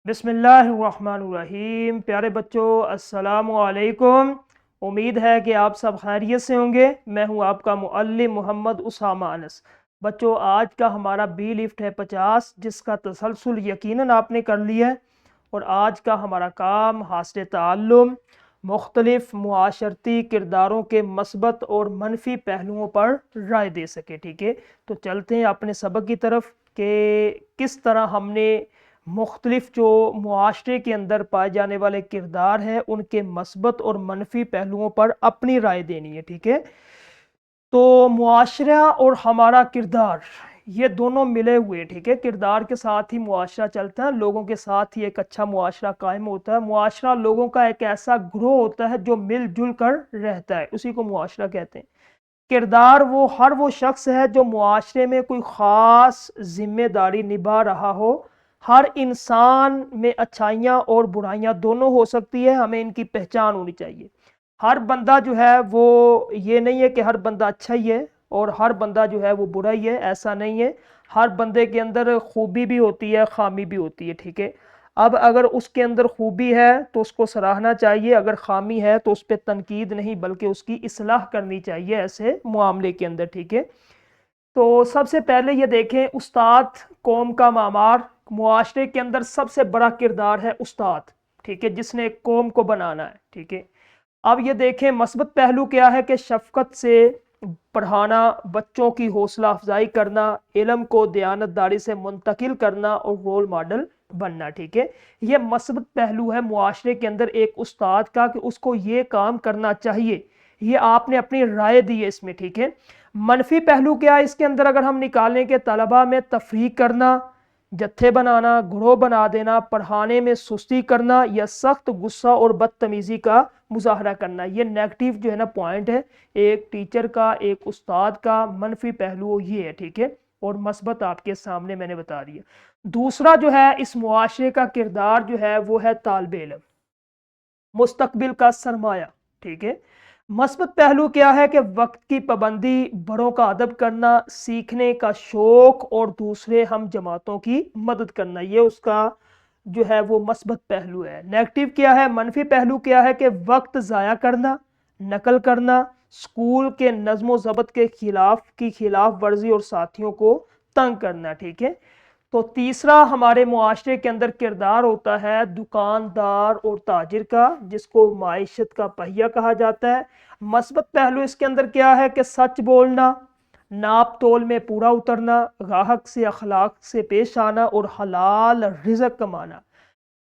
بسم اللہ الرحمن الرحیم۔ پیارے بچوں، السلام علیکم۔ امید ہے کہ آپ سب خیریت سے ہوں گے۔ میں ہوں آپ کا معلم محمد اسامہ انس۔ بچوں، آج کا ہمارا بی لفٹ ہے 50، جس کا تسلسل یقیناً آپ نے کر لیا ہے، اور آج کا ہمارا کام حاصل تعلم مختلف معاشرتی کرداروں کے مثبت اور منفی پہلوؤں پر رائے دے سکے۔ ٹھیک ہے، تو چلتے ہیں اپنے سبق کی طرف کہ کس طرح ہم نے مختلف جو معاشرے کے اندر پائے جانے والے کردار ہیں ان کے مثبت اور منفی پہلوؤں پر اپنی رائے دینی ہے۔ ٹھیک ہے، تو معاشرہ اور ہمارا کردار یہ دونوں ملے ہوئے، ٹھیک ہے، کردار کے ساتھ ہی معاشرہ چلتا ہے، لوگوں کے ساتھ ہی ایک اچھا معاشرہ قائم ہوتا ہے۔ معاشرہ لوگوں کا ایک ایسا گروہ ہوتا ہے جو مل جل کر رہتا ہے، اسی کو معاشرہ کہتے ہیں۔ کردار ہر وہ شخص ہے جو معاشرے میں کوئی خاص ذمہ داری نبھا رہا ہو۔ ہر انسان میں اچھائیاں اور برائیاں دونوں ہو سکتی ہے، ہمیں ان کی پہچان ہونی چاہیے۔ ہر بندہ جو ہے وہ یہ نہیں ہے کہ ہر بندہ اچھا ہی ہے اور ہر بندہ جو ہے وہ برا ہی ہے، ایسا نہیں ہے۔ ہر بندے کے اندر خوبی بھی ہوتی ہے، خامی بھی ہوتی ہے۔ ٹھیک ہے، اب اگر اس کے اندر خوبی ہے تو اس کو سراہنا چاہیے، اگر خامی ہے تو اس پہ تنقید نہیں بلکہ اس کی اصلاح کرنی چاہیے ایسے معاملے کے اندر۔ ٹھیک ہے، تو سب سے پہلے یہ دیکھیں، استاد قوم کا معمار۔ معاشرے کے اندر سب سے بڑا کردار ہے استاد، ٹھیک ہے، جس نے ایک قوم کو بنانا ہے۔ ٹھیک ہے، اب یہ دیکھیں مثبت پہلو کیا ہے کہ شفقت سے پڑھانا، بچوں کی حوصلہ افزائی کرنا، علم کو دیانتداری سے منتقل کرنا اور رول ماڈل بننا۔ ٹھیک ہے، یہ مثبت پہلو ہے معاشرے کے اندر ایک استاد کا کہ اس کو یہ کام کرنا چاہیے، یہ آپ نے اپنی رائے دی ہے اس میں۔ ٹھیک ہے، منفی پہلو کیا ہے اس کے اندر اگر ہم نکالیں کہ طلباء میں تفریق کرنا، جتھے بنانا، گروہ بنا دینا، پڑھانے میں سستی کرنا یا سخت غصہ اور بدتمیزی کا مظاہرہ کرنا، یہ نیگیٹو جو ہے نا پوائنٹ ہے ایک ٹیچر کا، ایک استاد کا۔ منفی پہلو یہ ہے، ٹھیک ہے، اور مثبت آپ کے سامنے میں نے بتا دیا۔ دوسرا جو ہے اس معاشرے کا کردار جو ہے وہ ہے طالب علم، مستقبل کا سرمایہ۔ ٹھیک ہے، مثبت پہلو کیا ہے کہ وقت کی پابندی، بڑوں کا ادب کرنا، سیکھنے کا شوق اور دوسرے ہم جماعتوں کی مدد کرنا، یہ اس کا جو ہے وہ مثبت پہلو ہے۔ نیگیٹو کیا ہے، منفی پہلو کیا ہے کہ وقت ضائع کرنا، نقل کرنا، اسکول کے نظم و ضبط کے خلاف ورزی اور ساتھیوں کو تنگ کرنا۔ ٹھیک ہے، تو تیسرا ہمارے معاشرے کے اندر کردار ہوتا ہے دکاندار اور تاجر کا، جس کو معیشت کا پہیہ کہا جاتا ہے۔ مثبت پہلو اس کے اندر کیا ہے کہ سچ بولنا، ناپ تول میں پورا اترنا، گاہک سے اخلاق سے پیش آنا اور حلال رزق کمانا۔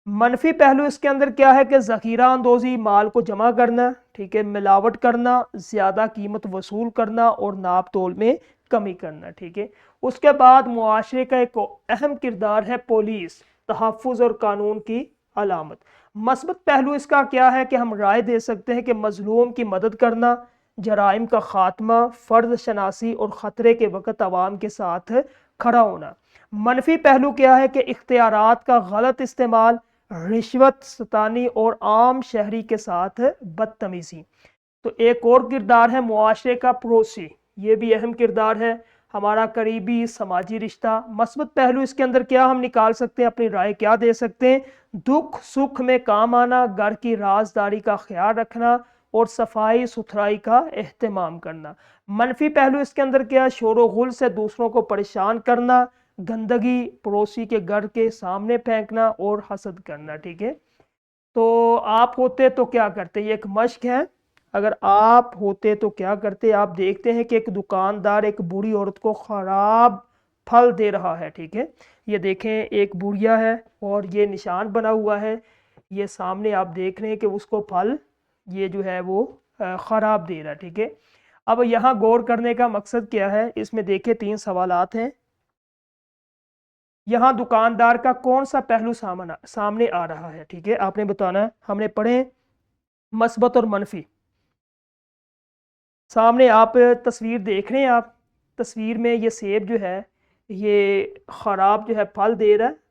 منفی پہلو اس کے اندر کیا ہے کہ ذخیرہ اندوزی، مال کو جمع کرنا، ٹھیک ہے، ملاوٹ کرنا، زیادہ قیمت وصول کرنا اور ناپ تول میں کمی کرنا۔ ٹھیک ہے، اس کے بعد معاشرے کا ایک اہم کردار ہے پولیس، تحفظ اور قانون کی علامت۔ مثبت پہلو اس کا کیا ہے کہ ہم رائے دے سکتے ہیں کہ مظلوم کی مدد کرنا، جرائم کا خاتمہ، فرد شناسی اور خطرے کے وقت عوام کے ساتھ کھڑا ہونا۔ منفی پہلو کیا ہے کہ اختیارات کا غلط استعمال، رشوت ستانی اور عام شہری کے ساتھ بدتمیزی۔ تو ایک اور کردار ہے معاشرے کا پڑوسی، یہ بھی اہم کردار ہے، ہمارا قریبی سماجی رشتہ۔ مثبت پہلو اس کے اندر کیا ہم نکال سکتے ہیں، اپنی رائے کیا دے سکتے ہیں؟ دکھ سکھ میں کام آنا، گھر کی رازداری کا خیال رکھنا اور صفائی ستھرائی کا اہتمام کرنا۔ منفی پہلو اس کے اندر کیا؟ شور و غل سے دوسروں کو پریشان کرنا، گندگی پڑوسی کے گھر کے سامنے پھینکنا اور حسد کرنا۔ ٹھیک ہے، تو آپ ہوتے تو کیا کرتے؟ یہ ایک مشق ہے، اگر آپ ہوتے تو کیا کرتے؟ آپ دیکھتے ہیں کہ ایک دکاندار ایک بوڑھی عورت کو خراب پھل دے رہا ہے۔ ٹھیک ہے، یہ دیکھیں ایک بوڑھیا ہے اور یہ نشان بنا ہوا ہے، یہ سامنے آپ دیکھ رہے ہیں کہ اس کو پھل یہ جو ہے وہ خراب دے رہا ہے۔ ٹھیک ہے، اب یہاں غور کرنے کا مقصد کیا ہے؟ اس میں دیکھیں 3 سوالات ہیں۔ یہاں دکاندار کا کون سا پہلو سامنے آ رہا ہے؟ ٹھیک ہے، آپ نے بتانا ہے، ہم نے پڑھے مثبت اور منفی۔ سامنے آپ تصویر دیکھ رہے ہیں، آپ تصویر میں یہ سیب جو ہے یہ خراب جو ہے پھل دے رہا ہے،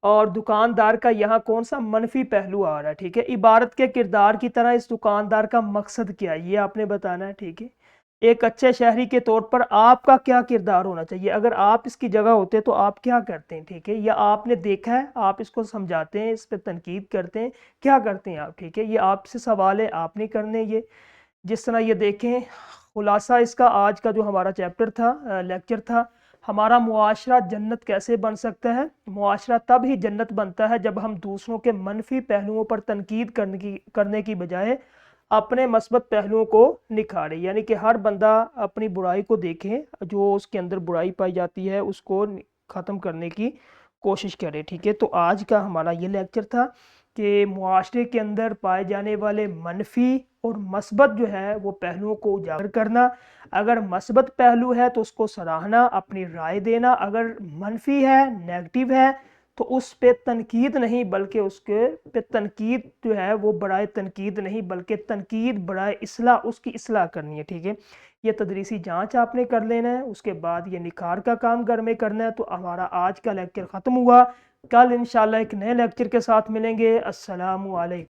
اور دکاندار کا یہاں کون سا منفی پہلو آ رہا ہے؟ ٹھیک ہے، عبارت کے کردار کی طرح اس دکاندار کا مقصد کیا ہے یہ آپ نے بتانا ہے۔ ٹھیک ہے، ایک اچھے شہری کے طور پر آپ کا کیا کردار ہونا چاہیے، اگر آپ اس کی جگہ ہوتے تو آپ کیا کرتے ہیں، ٹھیک ہے، یا آپ نے دیکھا ہے آپ اس کو سمجھاتے ہیں، اس پہ تنقید کرتے ہیں، کیا کرتے ہیں آپ، ٹھیک ہے، یہ آپ سے سوال ہے، آپ نہیں کرنے یہ۔ جس طرح یہ دیکھیں خلاصہ اس کا آج کا جو ہمارا چیپٹر تھا، لیکچر تھا، ہمارا معاشرہ جنت کیسے بن سکتا ہے۔ معاشرہ تب ہی جنت بنتا ہے جب ہم دوسروں کے منفی پہلوؤں پر تنقید کرنے کی بجائے اپنے مثبت پہلوؤں کو نکھارے، یعنی کہ ہر بندہ اپنی برائی کو دیکھے، جو اس کے اندر برائی پائی جاتی ہے اس کو ختم کرنے کی کوشش کرے، ٹھیک ہے۔ تو آج کا ہمارا یہ لیکچر تھا کہ معاشرے کے اندر پائے جانے والے منفی اور مثبت جو ہے وہ پہلوؤں کو اجاگر کرنا، اگر مثبت پہلو ہے تو اس کو سراہنا، اپنی رائے دینا، اگر منفی ہے، نیگٹیو ہے تو اس پہ تنقید نہیں بلکہ اس کے پہ تنقید جو ہے وہ برائے تنقید نہیں بلکہ تنقید برائے اصلاح، اس کی اصلاح کرنی ہے، ٹھیک ہے۔ یہ تدریسی جانچ آپ نے کر لینا ہے، اس کے بعد یہ نکھار کا کام گھر میں کرنا ہے۔ تو ہمارا آج کا لیکچر ختم ہوا، کل انشاءاللہ ایک نئے لیکچر کے ساتھ ملیں گے۔ السلام علیکم۔